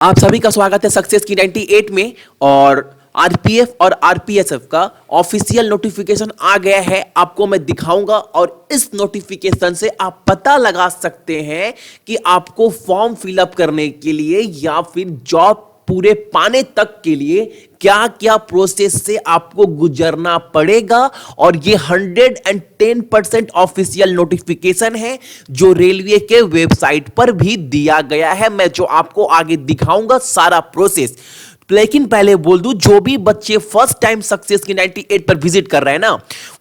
आप सभी का स्वागत है सक्सेस की 98 में। और आरपीएफ और आरपीएसएफ का ऑफिशियल नोटिफिकेशन आ गया है, आपको मैं दिखाऊंगा। और इस नोटिफिकेशन से आप पता लगा सकते हैं कि आपको फॉर्म फिलअप करने के लिए या फिर जॉब पूरे पाने तक के लिए क्या क्या प्रोसेस से आपको गुजरना पड़ेगा। और ये 110% ऑफिशियल नोटिफिकेशन है जो रेलवे के वेबसाइट पर भी दिया गया है। मैं जो आपको आगे दिखाऊंगा सारा प्रोसेस। लेकिन पहले बोल दूं, जो भी बच्चे फर्स्ट टाइम सक्सेस की 98 पर विजिट कर रहे हैं ना,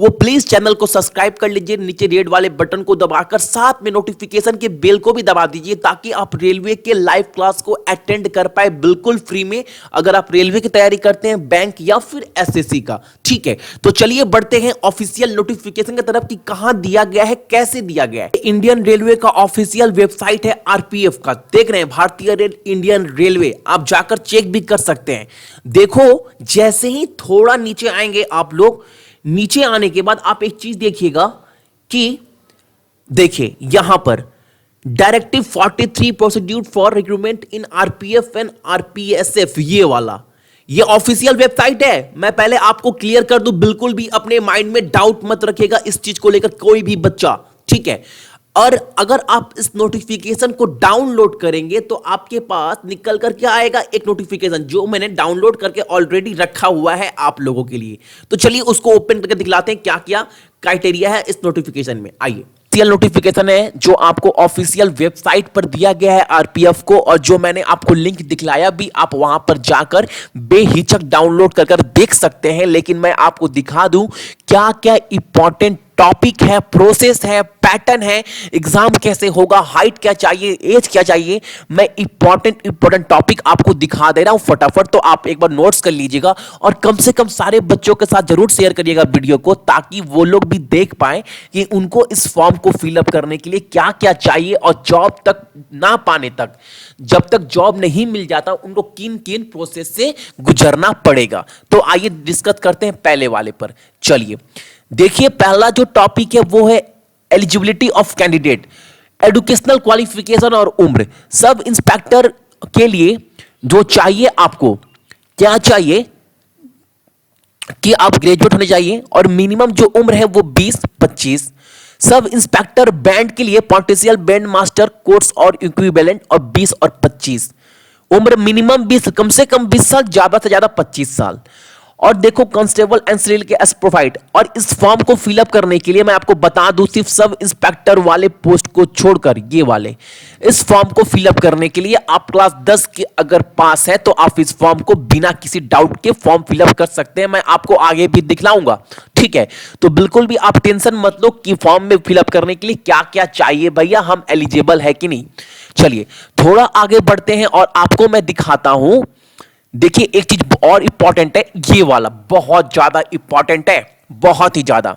वो प्लीज चैनल को सब्सक्राइब कर लीजिए, नीचे रेड वाले बटन को दबाकर साथ में नोटिफिकेशन के बेल को भी दबा दीजिए ताकि आप रेलवे के लाइव क्लास को अटेंड कर पाए बिल्कुल फ्री में, अगर आप रेलवे की तैयारी करते हैं, बैंक या फिर एसएससी का। ठीक है, तो चलिए बढ़ते हैं ऑफिशियल नोटिफिकेशन की तरफ कि कहां दिया गया है, कैसे दिया गया है। इंडियन रेलवे का ऑफिशियल वेबसाइट है आरपीएफ का, देख रहे हैं, भारतीय इंडियन रेलवे। आप जाकर चेक भी कर सकते हैं। देखो, जैसे ही थोड़ा नीचे आएंगे आप लोग, नीचे आने के बाद आप एक चीज देखिएगा कि देखिए यहां पर directive 43 procedure for recruitment in RPF and RPSF, ये वाला ये ऑफिशियल वेबसाइट है। मैं पहले आपको क्लियर कर दूं, बिल्कुल भी अपने माइंड में डाउट मत रखिएगा इस चीज को लेकर कोई भी बच्चा, ठीक है। और अगर आप इस नोटिफिकेशन को डाउनलोड करेंगे तो आपके पास निकल कर क्या आएगा, एक नोटिफिकेशन जो मैंने डाउनलोड करके ऑलरेडी रखा हुआ है आप लोगों के लिए। तो चलिए उसको ओपन करके दिखलाते हैं क्या क्या क्राइटेरिया है इस नोटिफिकेशन में। आइए, ऑफिशियल नोटिफिकेशन है जो आपको ऑफिशियल वेबसाइट पर दिया गया है आरपीएफ को, और जो मैंने आपको लिंक दिखलाया भी, आप वहां पर जाकर बेहिचक डाउनलोड कर देख सकते हैं। लेकिन मैं आपको दिखा दूं क्या क्या इंपॉर्टेंट टॉपिक है, प्रोसेस है, पैटर्न है, एग्जाम कैसे होगा, हाइट क्या चाहिए, एज क्या चाहिए। मैं इंपॉर्टेंट टॉपिक आपको दिखा दे रहा हूं फटाफट, तो आप एक बार नोट्स कर लीजिएगा और कम से कम सारे बच्चों के साथ जरूर शेयर करिएगा वीडियो को, ताकि वो लोग भी देख पाए कि उनको इस फॉर्म को फिलअप करने के लिए क्या क्या चाहिए। और जॉब तक ना पाने तक, जब तक जॉब नहीं मिल जाता, उनको किन किन प्रोसेस से गुजरना पड़ेगा। तो आइए डिस्कस करते हैं पहले वाले पर। चलिए देखिए, पहला जो टॉपिक है वो है eligibility of candidate, educational qualification और उम्र। सब इंस्पेक्टर के लिए जो चाहिए, आपको क्या चाहिए कि आप ग्रेजुएट होने चाहिए और मिनिमम जो उम्र है वो 20-25। सब इंस्पेक्टर बैंड के लिए पोटेंशियल बैंड मास्टर कोर्स और इक्विवेलेंट और 20 और 25 उम्र, मिनिमम 20, कम से कम 20 साल, ज्यादा से ज्यादा 25 साल। और देखो कांस्टेबल एंड सिविल के एस प्रोवाइड। और इस फॉर्म को फिलअप करने के लिए मैं आपको बता दूं, सिर्फ सब इंस्पेक्टर वाले पोस्ट को छोड़कर ये वाले, इस फॉर्म को फिलअप करने के लिए आप क्लास 10 के अगर पास है तो आप इस फॉर्म को बिना किसी डाउट के फॉर्म फिलअप कर सकते हैं। मैं आपको आगे भी दिखलाऊंगा, ठीक है। तो बिल्कुल भी आप टेंशन मत लो कि फॉर्म में फिलअप करने के लिए क्या क्या चाहिए, भैया हम एलिजिबल है कि नहीं। चलिए थोड़ा आगे बढ़ते हैं और आपको मैं दिखाता हूं। देखिए एक चीज और इंपॉर्टेंट है, ये वाला बहुत ज्यादा इंपॉर्टेंट है, बहुत ही ज्यादा।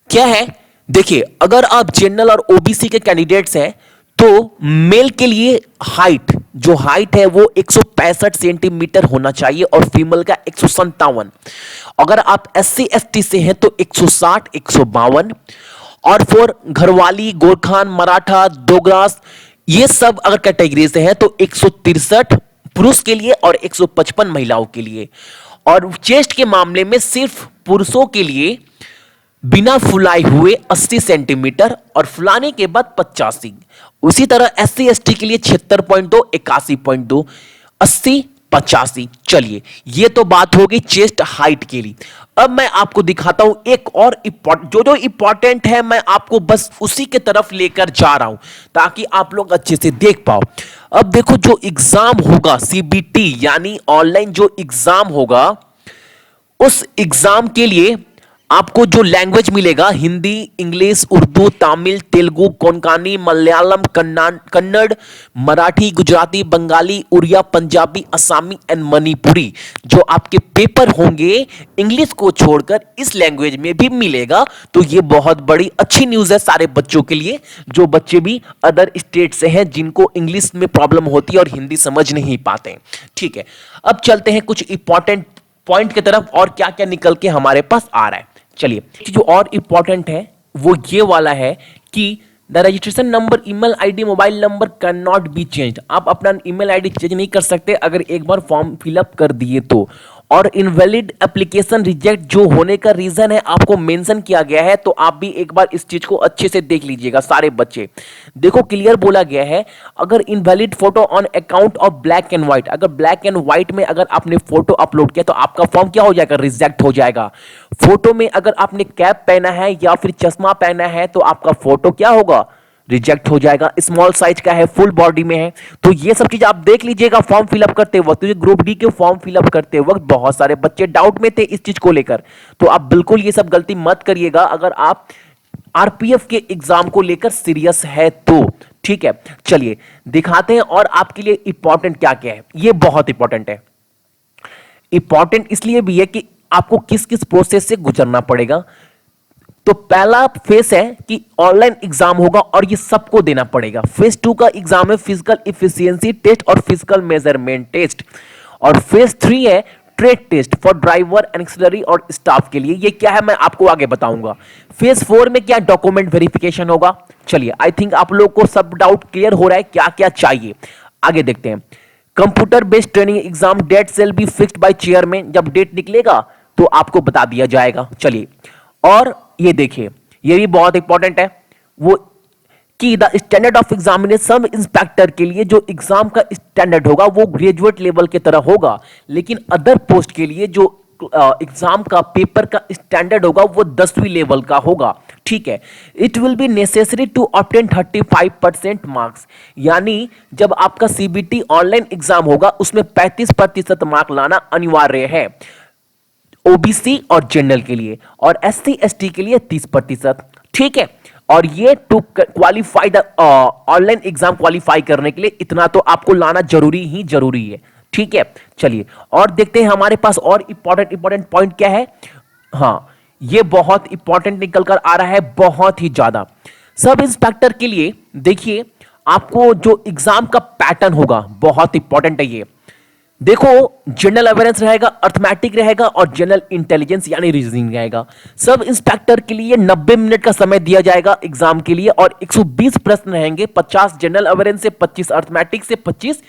क्या है, देखिए अगर आप जनरल और ओबीसी के कैंडिडेट्स हैं तो मेल के लिए हाइट, जो हाइट है वो 165 सेंटीमीटर होना चाहिए और फीमेल का 157। अगर आप एससी एसटी से हैं तो 160, 152। और फॉर घरवाली, गोरखान, मराठा, डोगरास, ये सब अगर कैटेगरी से हैं तो 163 पुरुष के लिए और 155 महिलाओं के लिए। और चेस्ट के मामले में सिर्फ पुरुषों के लिए बिना फुलाए हुए 80 सेंटीमीटर और फुलाने के बाद 85। उसी तरह एससी एसटी के लिए 76.2, 81.2, 80, 85। चलिए ये तो बात हो गई चेस्ट हाइट के लिए। अब मैं आपको दिखाता हूं एक और जो इंपॉर्टेंट है, मैं आपको बस उसी के तरफ लेकर जा रहा हूं ताकि आप लोग अच्छे से देख पाओ। अब देखो, जो एग्जाम होगा सीबीटी यानी ऑनलाइन जो एग्जाम होगा, उस एग्जाम के लिए आपको जो लैंग्वेज मिलेगा, हिंदी, इंग्लिश, उर्दू, तमिल, तेलुगु, कोंकणी, मलयालम, कन्नड़, मराठी, गुजराती, बंगाली, उड़िया, पंजाबी, असमी एंड मणिपुरी, जो आपके पेपर होंगे इंग्लिश को छोड़कर इस लैंग्वेज में भी मिलेगा। तो ये बहुत बड़ी अच्छी न्यूज है सारे बच्चों के लिए, जो बच्चे भी अदर स्टेट से हैं जिनको इंग्लिश में प्रॉब्लम होती है और हिंदी समझ नहीं पाते। ठीक है, अब चलते हैं कुछ इंपॉर्टेंट पॉइंट की तरफ और क्या क्या निकल के हमारे पास आ रहा है। चलिए जो और इंपॉर्टेंट है वो ये वाला है कि the registration number, email ID, mobile number can not be change. आप अपना ईमेल आईडी चेंज नहीं कर सकते अगर एक बार फॉर्म फिलअप कर दिए तो। और इनवैलिड एप्लीकेशन रिजेक्ट जो होने का रीजन है आपको मेंशन किया गया है, तो आप भी एक बार इस चीज को अच्छे से देख लीजिएगा सारे बच्चे। देखो क्लियर बोला गया है, अगर invalid photo on account of black and white, अगर ब्लैक एंड व्हाइट में अगर आपने फोटो अपलोड किया तो आपका फॉर्म क्या हो जाएगा, रिजेक्ट हो जाएगा। फोटो में अगर आपने कैप पहना है या फिर चश्मा पहना है तो आपका फोटो क्या होगा, रिजेक्ट हो जाएगा। स्मॉल साइज का है, फुल बॉडी में है, तो ये सब चीज आप देख लीजिएगा फॉर्म फिलअप करते वक्त। तो ग्रुप डी के फॉर्म फिलअप करते वक्त बहुत सारे बच्चे डाउट में थे इस चीज को लेकर, तो आप बिल्कुल ये सब गलती मत करिएगा अगर आप आरपीएफ के एग्जाम को लेकर सीरियस है तो। ठीक है, चलिए दिखाते हैं और आपके लिए इंपॉर्टेंट क्या क्या है। ये बहुत इंपॉर्टेंट है, इंपॉर्टेंट इसलिए भी है कि आपको किस किस प्रोसेस से गुजरना पड़ेगा। तो पहला फेस है कि ऑनलाइन एग्जाम होगा और ये सबको देना पड़ेगा। फेज 2 का एग्जाम है फिजिकल इफिशियंसी टेस्ट और फिजिकल मेजरमेंट टेस्ट। और फेज 3 है trade test for driver, ancillary और स्टाफ के लिए। ये क्या है मैं आपको आगे बताऊंगा। फेज 4 में क्या डॉक्यूमेंट वेरिफिकेशन होगा। चलिए, आई थिंक आप लोग को सब डाउट क्लियर हो रहा है क्या क्या चाहिए। आगे देखते हैं। Computer based training exam date shall be fixed by chairman, जब डेट निकलेगा तो आपको बता दिया जाएगा। चलिए, और ये देखिए, ये भी बहुत इंपॉर्टेंट है वो कि the standard of examination sub inspector के लिए जो एग्जाम का स्टैंडर्ड होगा वो ग्रेजुएट लेवल की तरह होगा, लेकिन अदर पोस्ट के लिए जो एग्जाम का पेपर का स्टैंडर्ड होगा वो 10वीं लेवल का होगा। ठीक है, it will be necessary to obtain 35% marks, यानी जब आपका सीबीटी ऑनलाइन एग्जाम होगा उसमें 35% मार्क लाना अनिवार्य है ओबीसी और जनरल के लिए, और एससी एसटी के लिए 30%। ठीक है, और ये to qualify the online exam qualify करने के लिए इतना तो आपको लाना जरूरी ही जरूरी है। ठीक है, चलिए और देखते हैं हमारे पास और इंपॉर्टेंट पॉइंट क्या है। हाँ, ये बहुत इंपॉर्टेंट निकल कर आ रहा है, बहुत ही ज्यादा। सब इंस्पेक्टर के लिए देखिए, आपको जो एग्जाम का पैटर्न होगा बहुत इंपॉर्टेंट है ये। देखो, जनरल अवेयरनेस रहेगा, अर्थमेटिक रहेगा और जनरल इंटेलिजेंस यानी रीजनिंग रहेगा। सब इंस्पेक्टर के लिए 90 मिनट का समय दिया जाएगा एग्जाम के लिए और 120 प्रश्न रहेंगे, 50 जनरल अवेयरनेस से, 25 अर्थमेटिक से, 25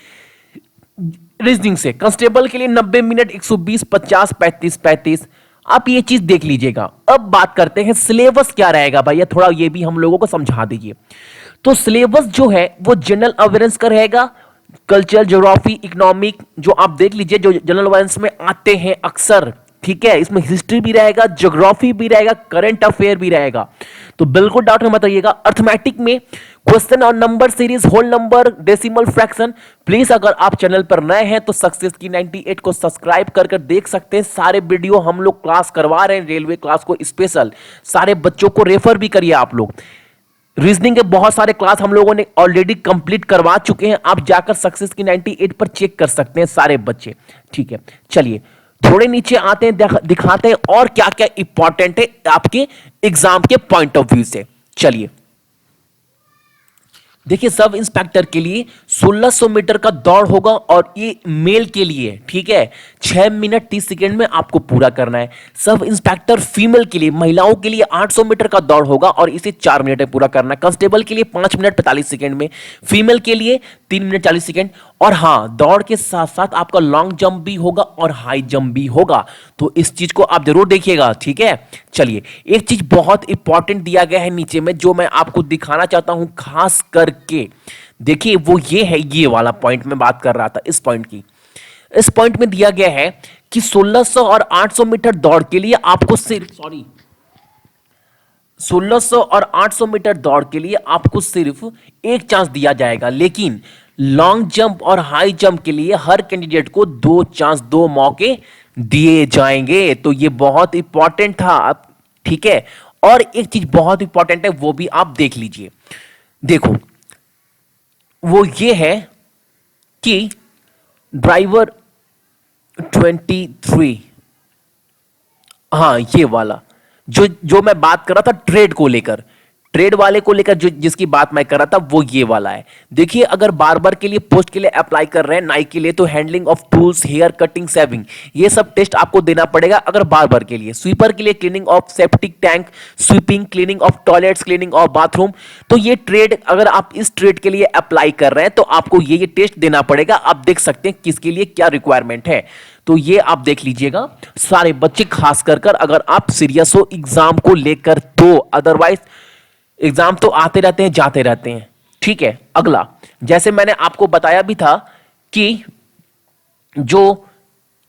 रीजनिंग से। कांस्टेबल के लिए 90 मिनट, 120, 50, 35, 35। आप ये चीज देख लीजिएगा। अब बात करते हैं सिलेबस क्या रहेगा भैया, थोड़ा ये भी हम लोगों को समझा दीजिए। तो सिलेबस जो है वो जनरल अवेयरनेस का रहेगा, कल्चर, ज्योग्राफी, इकोनॉमिक जो आप देख लीजिए जो जनरल अवेयरनेस में आते हैं अक्सर। ठीक है, इसमें हिस्ट्री भी रहेगा, ज्योग्राफी भी रहेगा, करंट अफेयर भी रहेगा, तो बिल्कुल डाउट मत रहिएगा। अर्थमेटिक में क्वेश्चन और number series, whole number, decimal fraction. Please अगर आप चैनल पर नए हैं तो सक्सेस की 98 को सब्सक्राइब कर देख सकते हैं। सारे वीडियो हम लोग क्लास करवा रहे हैं, रेलवे क्लास को स्पेशल, सारे बच्चों को रेफर भी करिए आप लोग। रीजनिंग के बहुत सारे क्लास हम लोगों ने ऑलरेडी कंप्लीट करवा चुके हैं, आप जाकर सक्सेस की 98 पर चेक कर सकते हैं सारे बच्चे। ठीक है, चलिए थोड़े नीचे आते हैं, दिखाते हैं और क्या क्या इंपॉर्टेंट है आपके एग्जाम के पॉइंट ऑफ व्यू से। चलिए देखिए, सब इंस्पेक्टर के लिए 1600 मीटर का दौड़ होगा और ये मेल के लिए। ठीक है, 6 मिनट 30 सेकेंड में आपको पूरा करना है। सब इंस्पेक्टर फीमेल के लिए, महिलाओं के लिए 800 मीटर का दौड़ होगा और इसे 4 मिनट में पूरा करना है। कांस्टेबल के लिए 5 मिनट 45 सेकेंड में, फीमेल के लिए 3 मिनट 40 सेकेंड। और हाँ, दौड़ के साथ साथ आपका लॉन्ग जंप भी होगा और हाई जंप भी होगा, तो इस चीज को आप जरूर देखिएगा। ठीक है, चलिए एक चीज बहुत इंपॉर्टेंट दिया गया है नीचे में जो मैं आपको दिखाना चाहता हूं खास करके। देखिए वो ये है, ये वाला पॉइंट में बात कर रहा था, इस पॉइंट की। इस पॉइंट में दिया गया है कि 1600 और 800 मीटर दौड़ के लिए आपको सिर्फ 1600 और 800 मीटर दौड़ के लिए आपको सिर्फ एक चांस दिया जाएगा, लेकिन लॉन्ग जंप और हाई जंप के लिए हर कैंडिडेट को 2 चांस, 2 मौके दिए जाएंगे। तो ये बहुत इंपॉर्टेंट था। ठीक है, और एक चीज बहुत इंपॉर्टेंट है वो भी आप देख लीजिए। देखो वो ये है कि ड्राइवर 23, हाँ ये वाला जो मैं बात कर रहा था ट्रेड को लेकर, ट्रेड वाले को लेकर जो जिसकी बात मैं कर रहा था वो ये वाला है। देखिए, अगर बार्बर के लिए पोस्ट के लिए अप्लाई कर रहे हैं नाई के लिए, तो handling of tools, hair cutting, shaving, ये सब टेस्ट आपको देना पड़ेगा अगर बार्बर के लिए। स्वीपर के लिए cleaning of septic tank, sweeping, cleaning of toilets, cleaning of bathroom. तो ये ट्रेड, अगर आप इस ट्रेड के लिए अप्लाई कर रहे हैं तो आपको ये टेस्ट देना पड़ेगा। आप देख सकते हैं किसके लिए क्या रिक्वायरमेंट है, तो ये आप देख लीजिएगा सारे बच्चे, खास कर अगर आप सीरियस हो एग्जाम को लेकर, तो अदरवाइज एग्जाम तो आते रहते हैं जाते रहते हैं। ठीक है, अगला, जैसे मैंने आपको बताया भी था कि जो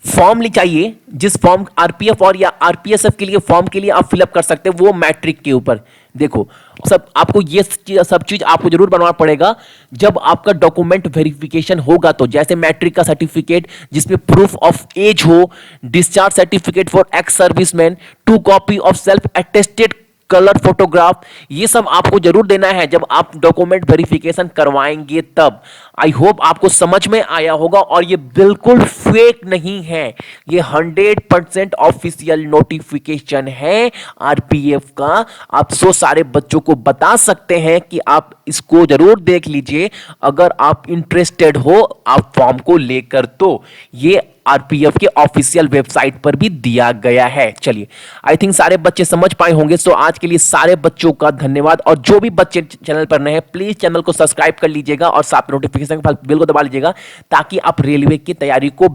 फॉर्म चाहिए, जिस फॉर्म आरपीएफ और या आरपीएसएफ के लिए फॉर्म के लिए आप फिलअप कर सकते हैं, वो मैट्रिक के ऊपर। देखो, सब आपको ये सब चीज आपको जरूर बनवाना पड़ेगा जब आपका डॉक्यूमेंट वेरिफिकेशन होगा। तो जैसे मैट्रिक का सर्टिफिकेट जिसमें प्रूफ ऑफ एज हो, discharge certificate for ex serviceman, 2 copy of self attested colour photograph, ये सब आपको जरूर देना है जब आप डॉक्यूमेंट वेरिफिकेशन करवाएंगे तब। आई होप आपको समझ में आया होगा, और ये बिल्कुल फेक नहीं है, ये 100% ऑफिशियल नोटिफिकेशन है आरपीएफ का। आप सारे बच्चों को बता सकते हैं कि आप इसको जरूर देख लीजिए अगर आप इंटरेस्टेड हो आप फॉर्म को लेकर। तो ये आरपीएफ के ऑफिशियल वेबसाइट पर भी दिया गया है। चलिए, आई थिंक सारे बच्चे समझ पाए होंगे। सो आज के लिए सारे बच्चों का धन्यवाद, और जो भी बच्चे चैनल पर नए हैं प्लीज चैनल को सब्सक्राइब कर लीजिएगा और साथ नोटिफिकेशन बेल को दबा लीजिएगा, ताकि आप रेलवे की तैयारी को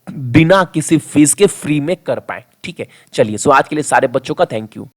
बिना किसी फीस के फ्री में कर पाए। ठीक है, चलिए, सो आज के लिए सारे बच्चों का थैंक यू।